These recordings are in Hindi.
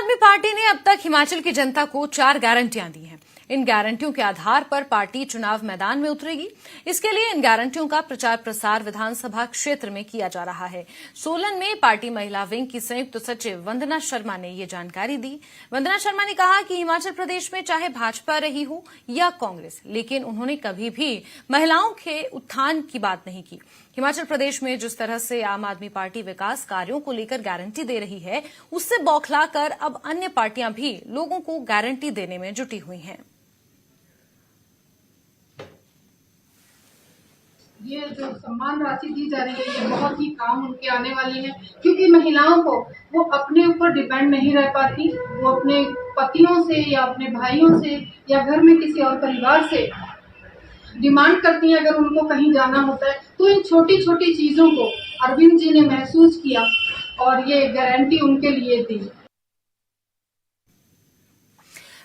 आदमी पार्टी ने अब तक हिमाचल की जनता को 4 गारंटियां दी हैं। इन गारंटियों के आधार पर पार्टी चुनाव मैदान में उतरेगी। इसके लिए इन गारंटियों का प्रचार प्रसार विधानसभा क्षेत्र में किया जा रहा है। सोलन में पार्टी महिला विंग की संयुक्त सचिव वंदना शर्मा ने ये जानकारी दी। वंदना शर्मा ने कहा कि हिमाचल प्रदेश में चाहे भाजपा रही हो या कांग्रेस, लेकिन उन्होंने कभी भी महिलाओं के उत्थान की बात नहीं की। हिमाचल प्रदेश में जिस तरह से आम आदमी पार्टी विकास कार्यों को लेकर गारंटी दे रही है, उससे बौखलाकर अब अन्य पार्टियां भी लोगों को गारंटी देने में जुटी हुई हैं। ये जो सम्मान राशि दी जा रही है, ये बहुत ही काम उनके आने वाली है, क्योंकि महिलाओं को वो अपने ऊपर डिपेंड नहीं रह पाती। वो अपने पतियों से या अपने भाइयों से या घर में किसी और परिवार से डिमांड करती हैं। अगर उनको कहीं जाना होता है तो इन छोटी छोटी चीजों को अरविंद जी ने महसूस किया और ये गारंटी उनके लिए दी।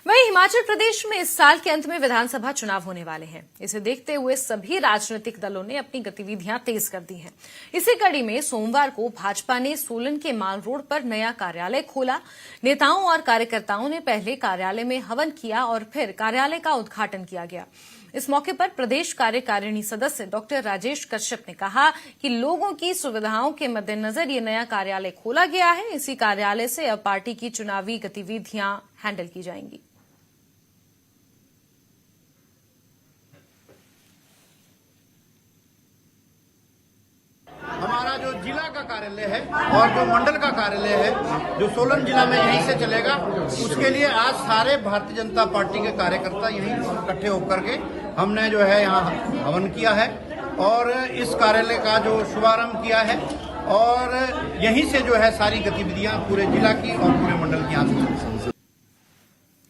वहीं हिमाचल प्रदेश में इस साल के अंत में विधानसभा चुनाव होने वाले हैं। इसे देखते हुए सभी राजनीतिक दलों ने अपनी गतिविधियां तेज कर दी हैं। इसी कड़ी में सोमवार को भाजपा ने सोलन के माल रोड पर नया कार्यालय खोला। नेताओं और कार्यकर्ताओं ने पहले कार्यालय में हवन किया और फिर कार्यालय का उद्घाटन किया गया। इस मौके पर प्रदेश कार्यकारिणी सदस्य डॉक्टर राजेश कश्यप ने कहा कि लोगों की सुविधाओं के मद्देनजर ये नया कार्यालय खोला गया है। इसी कार्यालय से अब पार्टी की चुनावी गतिविधियां हैंडल की जाएंगी। हमारा जो जिला का कार्यालय है और जो मंडल का कार्यालय है, जो सोलन जिला में यहीं से चलेगा, उसके लिए आज सारे भारतीय जनता पार्टी के कार्यकर्ता यहीं इकट्ठे होकर के हमने जो है यहाँ हवन किया है और इस कार्यालय का जो शुभारंभ किया है और यहीं से जो है सारी गतिविधियां पूरे जिला की और पूरे मंडल की यहाँ से